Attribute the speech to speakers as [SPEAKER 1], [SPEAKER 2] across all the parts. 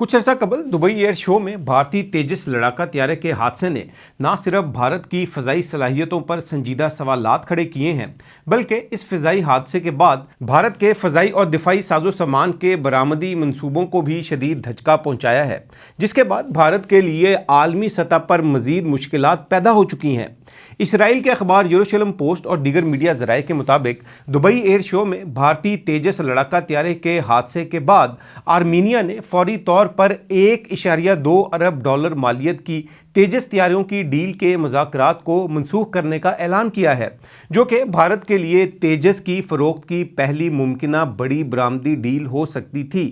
[SPEAKER 1] कुछ अर्सा कबल Dubai air show में भारतीय तेजस लड़ाका त्यारे के हादसे ने न सिर्फ भारत की फ़ज़ाई सलाहियतों पर संजीदा सवालात खड़े किए हैं, बल्कि इस फ़ज़ाई हादसे के बाद भारत के फ़ज़ाई और दिफाई साजो सामान के बरामदी मंसूबों को भी शदीद धचका पहुंचाया है, जिसके बाद भारत के लिए आलमी सतह पर मज़ीद मुश्किलात पैदा हो चुकी हैं। इसराइल के अखबार यरूशलेम पोस्ट और दीगर मीडिया ज़राए के मुताबिक दुबई एयर शो में भारतीय तेजस लड़ाका त्यारे के हादसे के बाद आर्मीनिया ने फौरी तौर पर $1.2 अरब मालियत की तेजस त्यारों की डील के मुज़ाकरात को मनसूख करने का ऐलान किया है, जो कि भारत के लिए तेजस की फ़रोख्त की पहली मुमकिना बड़ी बरामदी डील हो सकती थी।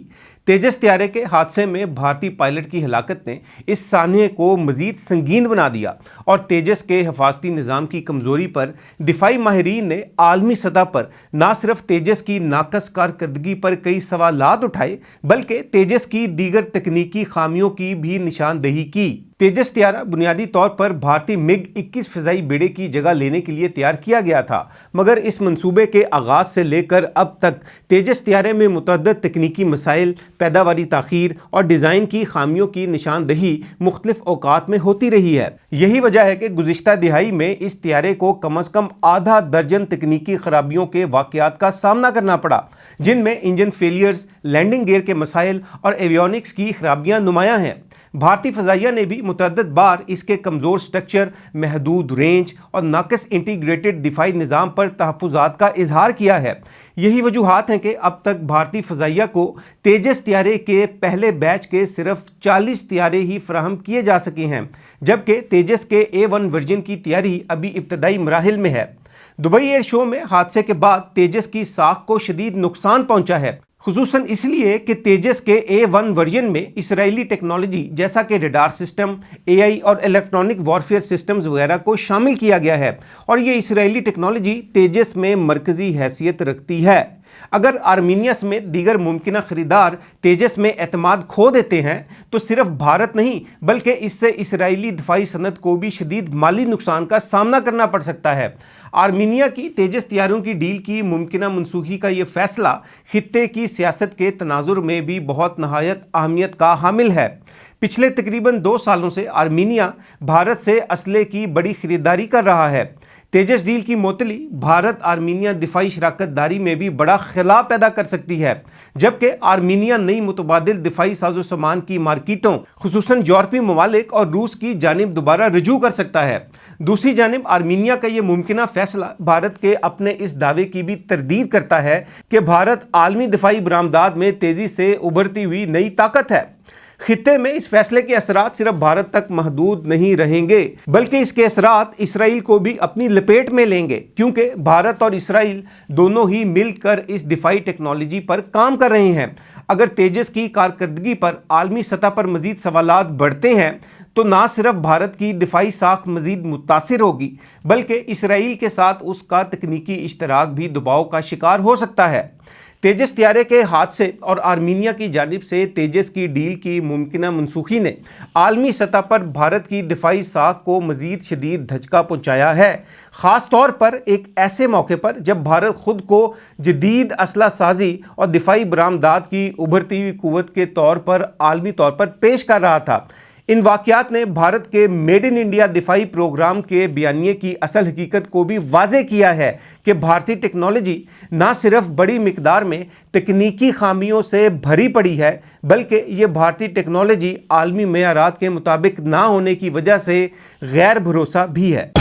[SPEAKER 1] तेजस त्यारे के हादसे में भारतीय पायलट की हलाकत ने इस सान्हे को मज़ीद संगीन बना दिया और तेजस के हिफाजती निज़ाम की कमज़ोरी पर दिफाई माहिरीन ने आलमी सतह पर न सिर्फ तेजस की नाकस कारकर्दगी पर कई सवालात उठाए, बल्कि तेजस की दीगर तकनीकी खामियों की भी निशानदेही की। तेजस त्यारा बुनियादी तौर पर भारतीय MiG-21 फ़िज़ाई बेड़े की जगह लेने के लिए तैयार किया गया था, मगर इस मंसूबे के आगाज़ से लेकर अब तक तेजस त्यारे में मुतअद्दिद तकनीकी मसाइल, पैदावारी ताख़ीर और डिज़ाइन की खामियों की निशानदही मुख्तलिफ औकात में होती रही है। यही वजह है कि गुज़िश्ता दिहाई में इस त्यारे को कम अज़ कम आधा दर्जन तकनीकी खराबियों के वाक़यात का सामना करना पड़ा, जिनमें इंजन फेलियर्स, लैंडिंग गियर के मसाइल और एवियोनिक्स की खराबियाँ नुमायाँ हैं। भारतीय फ़ज़ाइया ने भी मुतअद्दिद बार इसके कमज़ोर स्ट्रक्चर, महदूद रेंज और नाक़िस इंटीग्रेटेड दिफाई निज़ाम पर तहफ़्फ़ुज़ात का इजहार किया है। यही वजूहात हैं कि अब तक भारतीय फ़ज़ाइया को तेजस त्यारे के पहले बैच के सिर्फ 40 त्यारे ही फराहम किए जा सके हैं, जबकि तेजस के A1 वर्जन की तैयारी अभी इब्तदाई मराहिल में है। दुबई एयर शो में हादसे के बाद तेजस की साख को शदीद नुकसान पहुंचा है, खुसूसन इसलिए कि तेजस के A1 वर्जन में इसराइली टेक्नोलॉजी जैसा कि रडार सिस्टम, AI और इलेक्ट्रॉनिक वॉरफेयर सिस्टम्स वगैरह को शामिल किया गया है और ये इसराइली टेक्नोलॉजी तेजस में मरकज़ी हैसियत रखती है। अगर आर्मीनिया समेत दीगर मुमकिना खरीदार तेजस में एतमाद खो देते हैं तो सिर्फ भारत नहीं बल्कि इससे इसराइली दिफाई सनत को भी शदीद माली नुकसान का सामना करना पड़ सकता है। आर्मीनिया की तेजस त्यारों की डील की मुमकिना मनसूखी का ये फैसला खित्ते की सियासत के तनाजुर में भी बहुत नहायत अहमियत का हामिल है। पिछले तकरीबन 2 सालों से आर्मीनिया भारत से असले की बड़ी खरीदारी कर रहा है। तेजस डील की मोतली भारत आर्मीनिया दिफाई शराकत दारी में भी बड़ा खिलाफ पैदा कर सकती है, जबकि आर्मीनिया नई मुतबादिल दिफाई साजो सामान की मार्केटों खुसूसन यूरोपीय ममालिक और रूस की जानिब दोबारा रजू कर सकता है। दूसरी जानिब आर्मीनिया का ये मुमकिना फैसला भारत के अपने इस दावे की भी तरदीद करता है कि भारत आलमी दिफाई बरामदात में तेज़ी से उभरती हुई नई ताकत है। खित्ते में इस फैसले के असरात सिर्फ भारत तक महदूद नहीं रहेंगे, बल्कि इसके असरात इसराइल को भी अपनी लपेट में लेंगे, क्योंकि भारत और इसराइल दोनों ही मिलकर इस दिफाई टेक्नोलॉजी पर काम कर रहे हैं। अगर तेजस की कारकर्दगी पर आलमी सतह पर मजीद सवालात बढ़ते हैं तो ना सिर्फ भारत की दिफाई साख मजीद मुतासिर होगी, बल्कि इसराइल के साथ उसका तकनीकी इश्तराक भी दबाव का शिकार हो सकता है। तेजस त्यारे के हादसे और आर्मीनिया की जानिब से तेजस की डील की मुमकिना मनसूखी ने आलमी सतह पर भारत की दिफाई साख को मज़ीद शदीद धचका पहुँचाया है, ख़ास तौर पर एक ऐसे मौके पर जब भारत ख़ुद को जदीद असला साजी और दिफाई बरामदात की उभरती हुई क़ुव्वत के तौर पर आलमी तौर पर पेश कर रहा था। इन वाक़यात ने भारत के मेड इन इंडिया दिफाई प्रोग्राम के बयानिए की असल हकीकत को भी वाज़े किया है कि भारतीय टेक्नोलॉजी ना सिर्फ बड़ी मिकदार में तकनीकी खामियों से भरी पड़ी है, बल्कि ये भारतीय टेक्नोलॉजी आलमी मेयारात के मुताबिक ना होने की वजह से गैर भरोसा भी है।